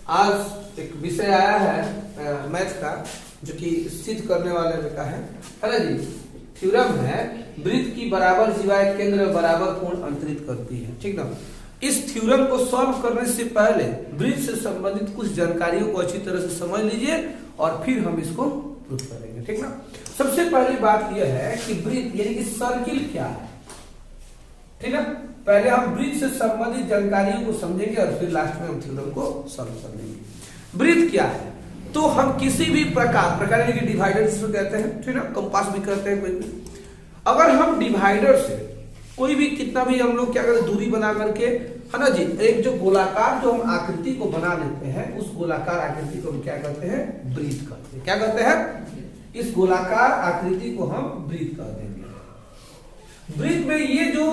आज एक विषय आया है मैथ का, जो कि सिद्ध करने वाले का है ना जी। थ्योरम है वृत्त की बराबर जीवाएं केंद्र बराबर कोण अंतरित करती है, ठीक ना। इस थ्योरम को सॉल्व करने से पहले वृत्त से संबंधित कुछ जानकारियों को अच्छी तरह से समझ लीजिए और फिर हम इसको प्रूव करेंगे, ठीक ना। सबसे पहली बात यह है कि वृत्त यानी कि सर्किल क्या है, ठीक है। पहले हम वृत्त से संबंधित जानकारियों को समझेंगे और फिर लास्ट में हम थ्योरम को सॉल्व कर लेंगे। वृत्त क्या है, तो हम किसी भी प्रकार यानी कि डिवाइडर जिसको कहते हैं, ठीक है, कंपास भी कहते हैं कोई भी। अगर हम डिवाइडर से कोई भी कितना भी हम लोग क्या करते हैं, दूरी बना करके, है ना जी, एक जो गोलाकार जो हम आकृति को बना लेते हैं, उस गोलाकार आकृति को हम क्या करते हैं, वृत्त कहते हैं। क्या कहते हैं, इस गोलाकार आकृति को हम वृत्त कहते हैं। वृत्त में ये जो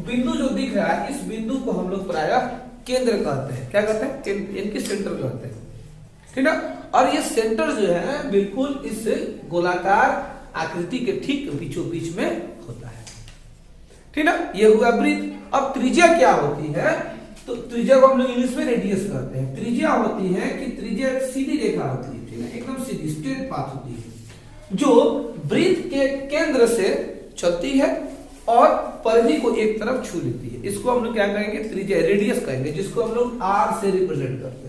बिंदु जो दिख रहा है, इस बिंदु को हम लोग प्रायः केंद्र कहते हैं। क्या कहते हैं, इनके सेंटर कहते हैं, ठीक है। और ये सेंटर जो है बिल्कुल इस गोलाकार आकृति के ठीक बीचों बीच में होता है, ठीक है। ये हुआ वृत्त। अब त्रिज्या क्या होती है, तो त्रिज्या को हम लोग इंग्लिश में रेडियस कहते हैं। त्रिज्या होती है कि त्रिज्या एक सीधी रेखा होती है, ठीक है, एकदम सीधी स्ट्रेट पाथ होती है, जो वृत्त के केंद्र से चलती है और परिधि को एक तरफ छू लेती है। इसको हम लोग क्या कहेंगे, त्रिज्या रेडियस कहेंगे, जिसको हम लोग r से रिप्रेजेंट करते हैं।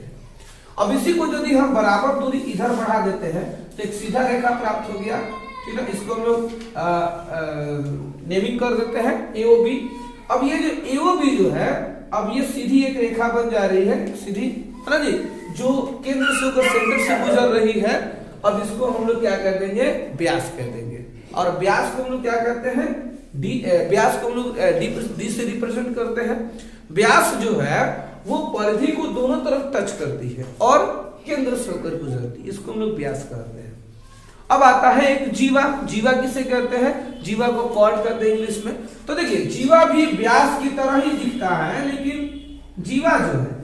अब इसी को यदि हम बराबर दूरी इधर बढ़ा देते हैं तो एक सीधा रेखा प्राप्त हो गया, ठीक है। इसको हम लोग नेमिंग कर देते हैं AOB। अब ये जो AOB जो है, अब ये सीधी एक रेखा बन जा रही है, सीधी, है ना जी, जो केंद्र से होकर सेंटर से गुजर रही है। अब इसको हम लोग क्या कर देंगे, व्यास कह देंगे। और व्यास को हम लोग क्या करते हैं, व्यास को हम लोग डी से रिप्रेजेंट करते हैं। व्यास जो है वो परिधि को दोनों तरफ टच करती है और केंद्र से होकर गुजरती है, इसको हम लोग व्यास कहते हैं। अब आता है एक जीवा। जीवा किसे कहते हैं, जीवा को कॉर्ड कहते हैं इंग्लिश में। तो देखिए, जीवा भी व्यास की तरह ही दिखता है, लेकिन जीवा जो है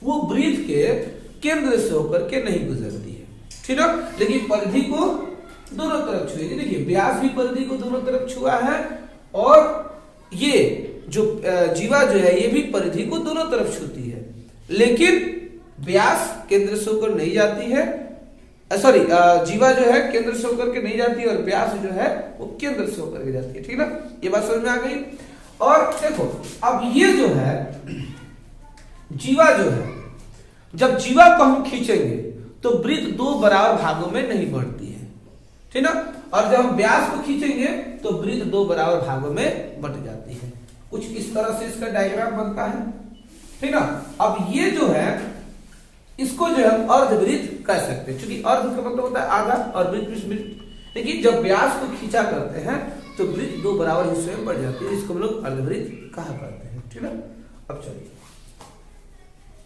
वो वृत्त के केंद्र से होकर के नहीं गुजरती है, ठीक है, लेकिन परिधि को दोनों तरफ छुएगी। देखिए, व्यास भी परिधि को दोनों तरफ छुआ है और ये जो जीवा जो है ये भी परिधि को दोनों तरफ छूती है, लेकिन व्यास केंद्र से होकर नहीं जाती है। सॉरी, जीवा जो है केंद्र से होकर के नहीं जाती है और व्यास जो है वो केंद्र से होकर के जाती है, ठीक है। ये बात समझ में आ गई। और देखो, अब ये जो है जीवा जो है, जब जीवा को हम खींचेंगे तो वृत्त दो बराबर भागों में नहीं बढ़ती है, ठीक ना। और जब हम व्यास को खींचेंगे तो वृत्त दो बराबर भागों में बट जाती है। कुछ इस तरह से इसका डायग्राम बनता है, ठीक ना। अब ये जो है, इसको जो हम अर्धवृत्त कह सकते हैं, क्योंकि अर्ध का मतलब होता है आधा और वृत्त। लेकिन जब व्यास को खींचा करते हैं तो वृत्त दो बराबर हिस्से में बढ़ जाती है, इसको हम लोग अर्धवृत्त कहा करते हैं, ठीक है। अब चलिए,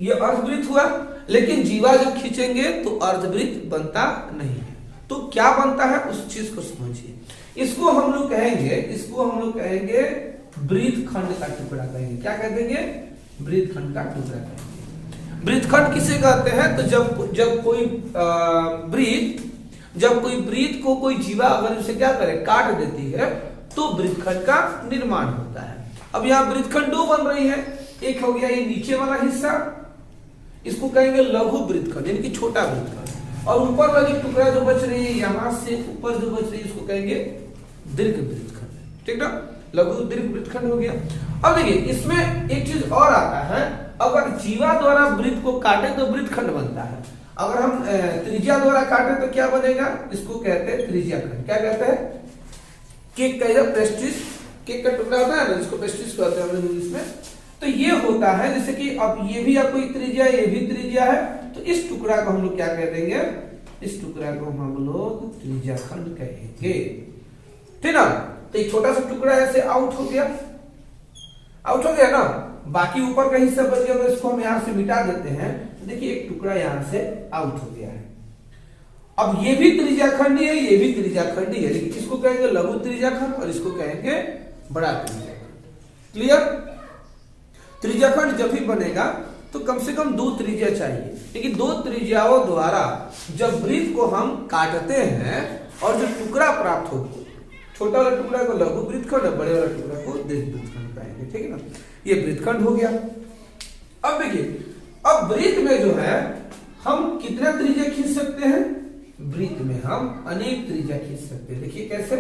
ये अर्धवृत्त हुआ, लेकिन जीवा जब खींचेंगे तो अर्धवृत्त बनता नहीं है। तो क्या बनता है, उस चीज को समझिए। इसको हम लोग कहेंगे वृत्तखंड का टुकड़ा कहेंगे। क्या कह देंगे, वृत्तखंड का टुकड़ा कहेंगे। वृत्तखंड किसे कहते हैं, तो जब कोई वृत्त को कोई जीवा अगर उसे क्या करे, काट देती है, तो वृत्तखंड का निर्माण होता है। अब यहाँ वृत्तखंड दो बन रही है। एक हो गया ये नीचे वाला हिस्सा, इसको कहेंगे लघु वृत्तखंड यानी कि छोटा वृत्तखंड, और ऊपर वाली टुकड़ा जो बच रही है, यहां से ऊपर जो बच रही है, इसको कहेंगे दीर्घ वृत्तखंड, ठीक ना। लघु दीर्घ वृत्तखंड हो गया। अब देखिए, इसमें एक चीज और आता है, अगर जीवा द्वारा वृत्त को काटे तो वृत्तखंड बनता है। अगर हम त्रिज्या द्वारा काटे तो क्या बनेगा, इसको कहते हैं त्रिज्याखंड। क्या कहते हैं, केक का पेस्ट्रीज, केक का टुकड़ा होता है ना, जिसको पेस्ट्रीज कहते हैं हम लोग इंग्लिश में। तो ये होता है, जैसे कि अब ये भी आपको त्रिज्या, ये भी त्रिज्या है, तो इस टुकड़ा को हम लोग क्या कह देंगे, इस टुकड़ा को हम लोग त्रिज्याखंड कहेंगे, ठीक ना। तो एक छोटा सा टुकड़ा ऐसे आउट हो गया ना, बाकी ऊपर का हिस्सा बच गया, तो इसको हम यहां से मिटा देते हैं। तो देखिए, एक टुकड़ा यहां से आउट हो गया है। अब ये भी त्रिज्याखंडी है, ये भी त्रिज्याखंडी है, लेकिन इसको कहेंगे लघु त्रिज्याखंड और इसको कहेंगे बड़ा त्रिज्याखंड। क्लियर। त्रिज्याखंड जब भी बनेगा तो कम से कम दो त्रिज्या चाहिए, लेकिन दो त्रिज्याओं द्वारा जब वृत्त को हम काटते हैं और जो टुकड़ा प्राप्त होगा, छोटा वाला टुकड़ा को लघु वृत्तखंड और बड़े वाला टुकड़ा को दीर्घ वृत्तखंड कहेंगे, ठीक है ना। ये वृत्तखंड हो गया। अब देखिए, अब वृत्त में जो है हम कितना त्रिज्या खींच सकते हैं? वृत्त में हम अनेक त्रिज्या खींच सकते हैं। देखिए कैसे,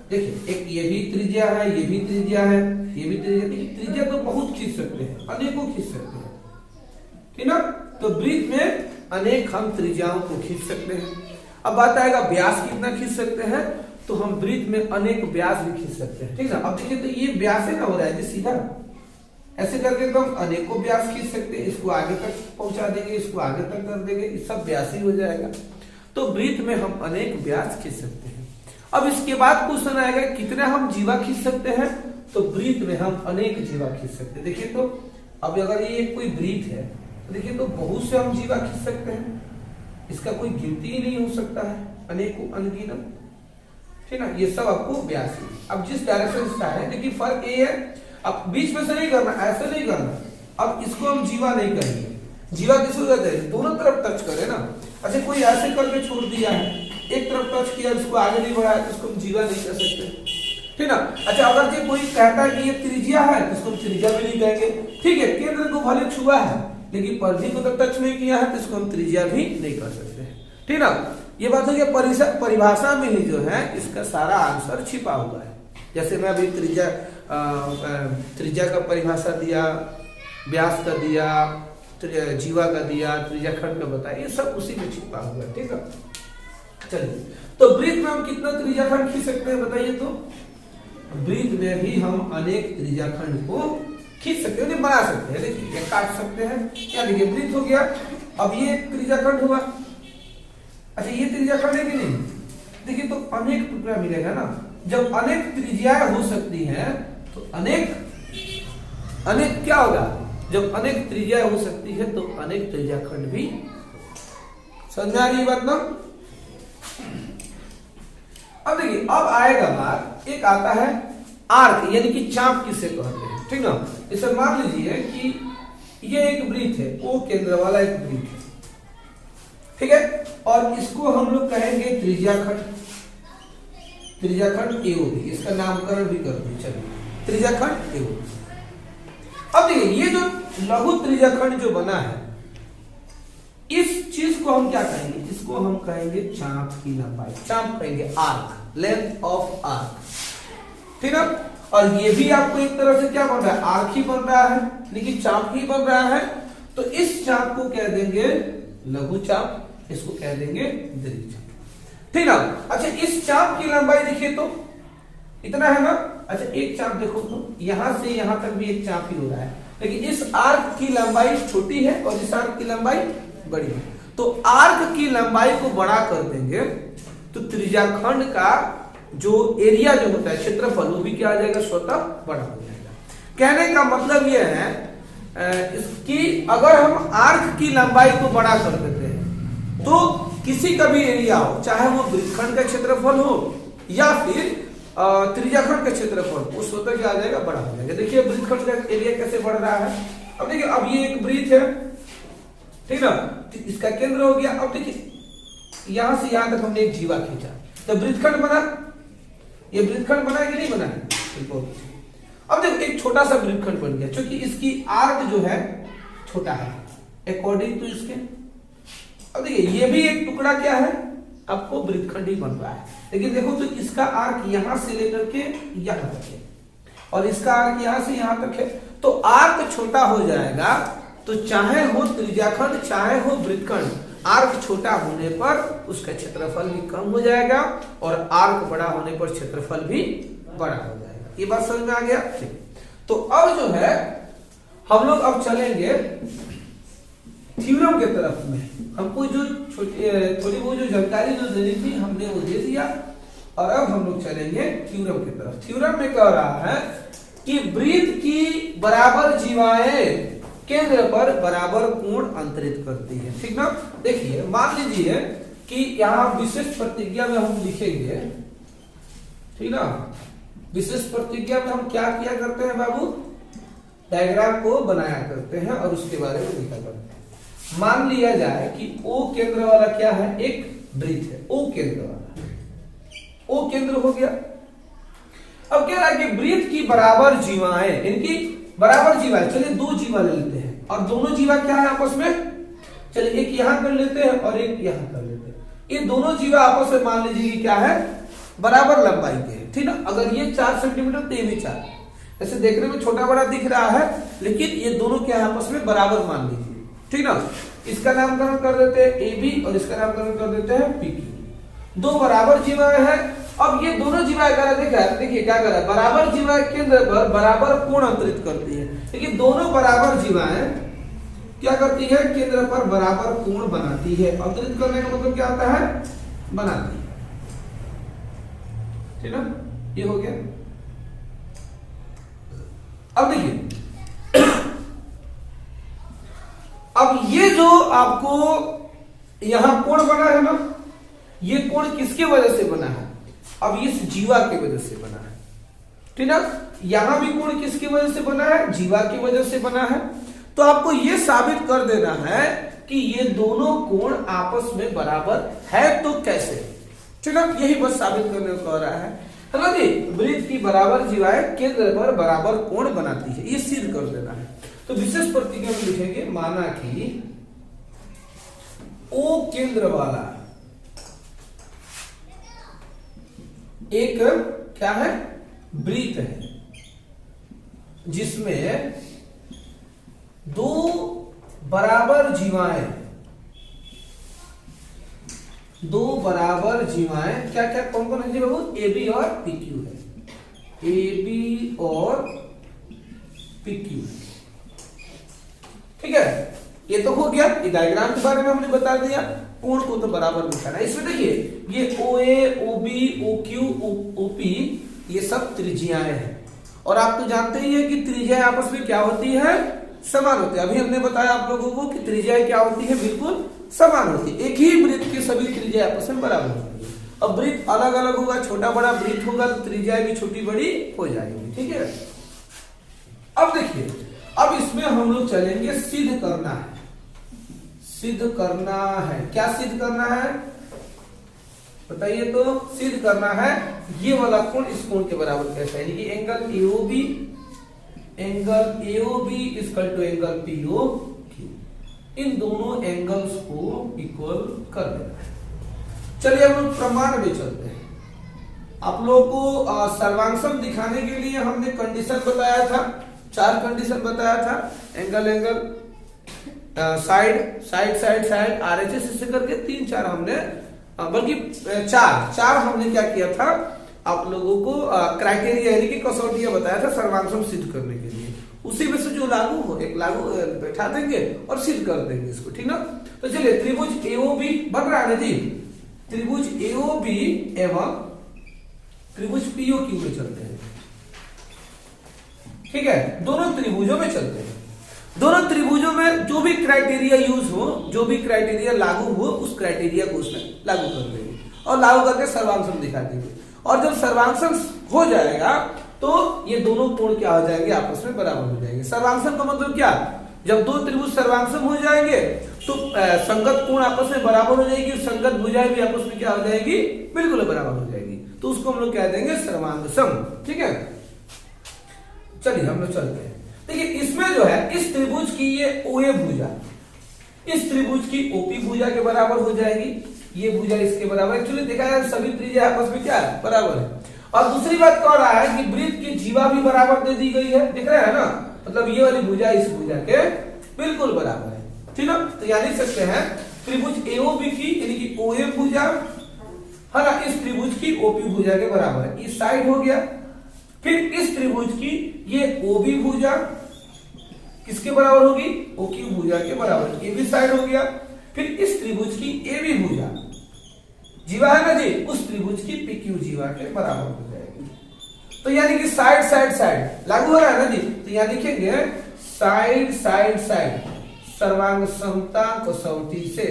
देखिए एक ये भी त्रिज्या है, ये भी त्रिज्या है, ये भी त्रिज्या। देखिए त्रिज्या तो बहुत खींच सकते हैं, अनेकों खींच सकते हैं, ठीक ना। तो वृत्त में अनेक हम त्रिज्याओं को खींच सकते हैं। अब बात आएगा व्यास कितना खींच सकते हैं, तो हम वृत्त में अनेक व्यास भी खींच सकते हैं, ठीक ना। अब देखिए तो ये व्यास है ना हो रहा है सीधा, ऐसे करके तो हम अनेकों व्यास खींच सकते हैं। इसको आगे तक पहुंचा देंगे, इसको आगे तक कर देंगे, ये सब व्यास ही हो जाएगा। तो वृत्त में हम अनेक व्यास खींच सकते हैं। अब इसके बाद क्वेश्चन आएगा कितना हम जीवा खींच सकते हैं, तो वृत्त में हम अनेक जीवा खींच सकते हैं। देखिए तो अब अगर ये कोई वृत्त है तो देखिए तो बहुत से हम जीवा खींच सकते हैं, इसका कोई गिनती ही नहीं हो सकता है, अनेकों अनगिनत, ठीक ना। ये सब आपको व्यास है। अब जिस डायरेक्शन से है, लेकिन फर्क ये है अब बीच में से नहीं करना, ऐसे नहीं करना। अब इसको हम जीवा नहीं करेंगे, जीवा किसको कहते हैं? दोनों तरफ टच करे ना। अच्छा कोई ऐसे करके छोड़ दिया है, एक तरफ टच किया, उसको आगे नहीं बढ़ाया, तो उसको हम जीवा नहीं कह सकते, ठीक ना। अच्छा अगर ये कोई कहता है कि ये त्रिज्या है, तो इसको हम त्रिज्या भी नहीं कहेंगे, ठीक है। केंद्र को भले छुआ है लेकिन परिधि को तो टच नहीं किया है, तो इसको हम त्रिज्या भी नहीं कर सकते, ठीक ना। ये बात हो गया परिभाषा में ही जो है इसका सारा आंसर छिपा हुआ है। जैसे मैं अभी त्रिज्या का परिभाषा दिया, व्यास का दिया, जीवा का दिया, त्रिज्या खंड का बताया, ये सब उसी में छिपा हुआ है, ठीक है। चलिए तो वृत्त में हम कितना त्रिज्या खंड खींच सकते हैं बताइए? तो वृत्त में भी हम अनेक त्रिज्या खंड को खींच सकते हैं, बना सकते हैं। देखिए ये काट सकते हैं, क्या देखिए वृत्त हो गया, अब ये त्रिज्या खंड हुआ। अच्छा ये त्रिज्या खंड है कि नहीं? देखिए तो अनेक टुकड़ा मिलेगा ना। जब अनेक त्रिज्याएं हो सकती हैं तो अनेक क्या होगा? जब अनेक त्रिज्याएं हो सकती है तो अनेक त्रिज्या खंड भी। समझ आ रही बात ना? अब देखिए अब आएगा बात, एक आता है आर्क यानी कि चाप किसे कहते हैं, ठीक ना। इसे मान लीजिए कि ये एक वृत्त है, ओ केंद्र वाला एक वृत्त है, ठीक है। और इसको हम लोग कहेंगे त्रिज्या खंड, त्रिज्या खंड एओबी, इसका नामकरण भी कर दिए। चलिए त्रिज्या खंड एओबी। अब देखिए ये जो लघु त्रिज्या खंड जो बना है, इस चीज को हम क्या कहेंगे? इसको हम कहेंगे चाप की लंबाई, चाप कहेंगे आर्क, लेंथ ऑफ आर्क, ठीक है। और ये भी आपको एक तरह से क्या बन रहा है? आर्क ही बन रहा है, लेकिन चाप ही बन रहा है। तो इस चाप को कह देंगे लघु चाप, इसको कह देंगे दीर्घ चाप, ठीक ना। अच्छा इस चाप की लंबाई देखिए तो इतना है ना। अच्छा एक चाप देखो तो यहां से यहां तक भी एक चाप ही हो रहा है, लेकिन इस आर्क की लंबाई छोटी है और इस आर्क की लंबाई बड़ी है। तो आर्क की लंबाई को बड़ा कर देंगे तो त्रिज्या खंड का जो एरिया जो होता है, क्षेत्रफल, वो भी क्या आ जाएगा? स्वतः बड़ा हो जाएगा। कहने का मतलब यह है कि अगर हम आर्क की लंबाई को बड़ा कर देते हैं तो किसी का भी एरिया हो, चाहे वो वृत्तखंड का क्षेत्रफल हो या फिर त्रिज्या खंड का क्षेत्रफल, वो स्वतः क्या आ जाएगा? बड़ा हो जाएगा। देखिए वृत्तखंड का एरिया कैसे बढ़ रहा है। अब देखिए अब ये एक वृत्त है, ठीक ना, इसका केंद्र हो गया। अब देखिए यहां से यहां तक हमने एक जीवा खींचा, तो वृत्तखंड बना। ये वृत्तखंड बना कि नहीं बना? अब देखो एक छोटा सा वृत्तखंड बन गया, क्योंकि इसकी आर्क जो है छोटा है अकॉर्डिंग टू इसके। अब देखिए ये भी एक टुकड़ा क्या है? आपको वृत्तखंड ही बन रहा है, लेकिन देखो तो इसका आर्क यहां से लेकर के यहां तक है और इसका आर्क यहां से यहां तक है। तो आर्क छोटा हो जाएगा, तो चाहे हो त्रिज्याखंड चाहे हो वृत्तखंड, आर्क छोटा होने पर उसका क्षेत्रफल भी कम हो जाएगा और आर्क बड़ा होने पर क्षेत्रफल भी बड़ा हो जाएगा। ये बात समझ में आ गया? तो अब जो है हम लोग अब चलेंगे थ्योरम के तरफ में। हमको जो थोड़ी बहुत जो जानकारी जो देनी थी हमने वो दे दिया, और अब हम लोग चलेंगे थ्योरम की तरफ। थ्योरम में कह रहा है कि वृत्त की बराबर जीवाएं केंद्र पर बराबर कोण अंतरित करती है, ठीक ना। देखिए मान लीजिए कि यहाँ विशेष प्रतिज्ञा में हम लिखेंगे, ठीक ना। विशेष प्रतिज्ञा में हम क्या किया करते हैं बाबू? डायग्राम को बनाया करते हैं और उसके बारे में लिखा करते हैं। मान लिया जाए कि O केंद्र वाला क्या है? एक वृत्त है, O केंद्र वाला, O केंद्र हो गया। अब क्या है कि वृत्त की बराबर जीवाएं, इनकी बराबर जीवाएं, चलिए दो जीवा ले लेते हैं, और दोनों जीवा क्या है आपस में, चलिए एक यहां कर लेते हैं और एक यहां कर लेते हैं। ये दोनों जीवा आपस में मान लीजिए कि क्या है, बराबर लंबाई के हैं, ठीक ना। अगर ये 4 सेंटीमीटर तो ये भी 4, ऐसे देखने में छोटा बड़ा दिख रहा है, लेकिन ये दोनों क्या है आपस में बराबर मान लीजिए, ठीक ना। इसका नामकरण कर देते हैं ए बी और इसका नामकरण कर देते हैं पी क्यू। दो बराबर जीवाएं हैं। अब ये दोनों जीवाएं क्या देखिए क्या कर रहा है, बराबर जीवाएं केंद्र पर बराबर कोण अंतरित करती है। लेकिन दोनों बराबर जीवाएं क्या करती है, केंद्र पर बराबर कोण बनाती है। अंतरित करने का मतलब क्या होता है, बनाती है, ठीक ना। ये हो गया। अब देखिए अब ये जो आपको यहां कोण बना है ना, ये कोण किसकी वजह से बना है, अब इस जीवा की वजह से बना है, ठीक ना। यहां भी कोण किसकी वजह से बना है, जीवा की वजह से बना है। तो आपको यह साबित कर देना है कि ये दोनों कोण आपस में बराबर है, तो कैसे, ठीक है। यही बस साबित करने को कह रहा है ना जी। वृत्त की बराबर जीवाएं केंद्र पर बराबर कोण बनाती है, ये सिद्ध कर देना है। तो विशेष प्रतिज्ञा में लिखेंगे, माना कि ओ केंद्र वाला एक क्या है, वृत्त है, जिसमें दो बराबर जीवाएं क्या क्या कौन कौन है बाबू, ए बी और पी क्यू है, ए बी और पी क्यू, ठीक है। ये तो हो गया, ये डायग्राम के बारे में हमने बता दिया। कोण को तो बराबर दिखाना है। इसमें देखिए ये O A, O B, O Q, O P, ये सब त्रिज्याएं हैं। और आप तो जानते ही है कि त्रिज्याएं आपस में क्या होती है, समान होती है। अभी हमने बताया आप लोगों को कि त्रिज्याएं क्या होती है, बिल्कुल समान होती है। एक ही वृत्त की सभी त्रिज्याएं आपस में बराबर होती है। अब वृत्त अलग अलग होगा, छोटा बड़ा वृत्त होगा तो त्रिज्याएं भी छोटी बड़ी हो जाएंगी, ठीक है। अब देखिए, अब इसमें हम लोग चलेंगे, सिद्ध करना है। क्या सिद्ध करना है बताइए, तो सिद्ध करना है ये वाला कोण इस कोण के बराबर कैसा है, यानी कि angle AOB equal to angle POQ, इन दोनों एंगल्स को इक्वल कर देना है। चलिए हम लोग प्रमाण में चलते हैं। आप लोगों को सर्वांगसम दिखाने के लिए हमने कंडीशन बताया था, 4 कंडीशन बताया था, एंगल साइड आरएचएस से करके 3-4 हमने, बल्कि 4 हमने क्या किया था, आप लोगों को क्राइटेरिया यानी कि कसौटियां बताया था सर्वांगसम सिद्ध करने के लिए। उसी में से जो लागू हो, एक लागू बैठा देंगे और सिद्ध कर देंगे इसको, ठीक ना। तो चलिए त्रिभुज एओबी बन रहा है जी, त्रिभुज एओबी एवं त्रिभुज पीओक्यू में चलते हैं, ठीक है। दोनों त्रिभुजों में चलते हैं। दोनों त्रिभुजों में जो भी क्राइटेरिया यूज हो, जो भी क्राइटेरिया लागू हो, उस क्राइटेरिया को उसमें लागू कर देंगे और लागू करके सर्वांगसम दिखा देंगे। और जब सर्वांगसम हो जाएगा तो ये दोनों कोण क्या हो जाएंगे, आपस में बराबर हो जाएंगे। सर्वांगसम का मतलब क्या, जब दो त्रिभुज सर्वांगसम हो जाएंगे तो संगत कोण आपस में बराबर हो जाएगी, संगत भुजाएं भी आपस में क्या हो जाएगी, बिल्कुल बराबर हो जाएगी। तो उसको हम लोग कह देंगे सर्वांगसम, ठीक है। चलिए हम लोग चलते हैं। देखिए इसमें जो है, इस त्रिभुज की ये ओए भुजा इस त्रिभुज की ओपी भुजा के बराबर हो जाएगी, ये भुजा इसके बराबर। एक्चुअली देखा जाए सभी त्रिज्या आपस में क्या है, बराबर है। और दूसरी बात कह रहा है कि वृत्त की जीवा भी बराबर दे दी गई है, दिख रहा है ना, मतलब ये वाली भुजा इस भुजा के बिल्कुल बराबर है, ठीक है। तो यानी सकते हैं त्रिभुज एओबी की यानी कि ओए भुजा है ना, इस त्रिभुज की ओपी भुजा के बराबर है। इस साइड हो गया। फिर इस त्रिभुज की ये ओबी भुजा किसके बराबर होगी, ओक्यू भुजा के बराबर, ये भी साइड हो गया। फिर इस त्रिभुज की एबी भुजा जीवा है ना जी, उस त्रिभुज की पीक्यू जीवा के बराबर हो जाएगी। तो यानी कि साइड लागू हो रहा है ना जी। तो यहां लिखेंगे साइड सर्वांग समता कसौटी से।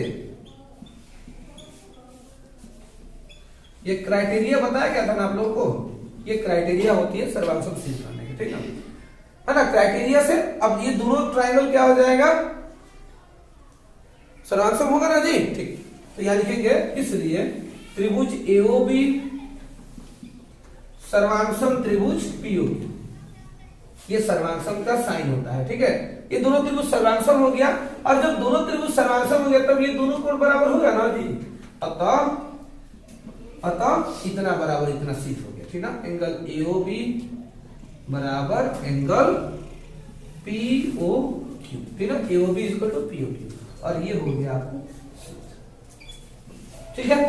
ये क्राइटेरिया बताया क्या था ना आप लोगों को, ये क्राइटेरिया होती है सर्वांगसम सिद्ध करने की, ठीक है ना। क्राइटेरिया से अब ये दोनों ट्रायंगल क्या हो जाएगा, सर्वांगसम होगा ना जी, ठीक। तो यहां लिखेंगे इसलिए त्रिभुज एओबी सर्वांगसम त्रिभुज पीओक्यू, ये सर्वांगसम का साइन होता है, ठीक है। ये दोनों त्रिभुज सर्वांगसम हो गया, और जब दोनों त्रिभुज सर्वांगसम हो गया तब ये दोनों कोण बराबर होगा ना जी। अतः इतना बराबर इतना सिद्ध हो गया, ठीक ना। एंगल AOB बराबर एंगल POQ, ठीक ना। AOB इक्वल टू POQ, और ये हो गया आपको, ठीक है।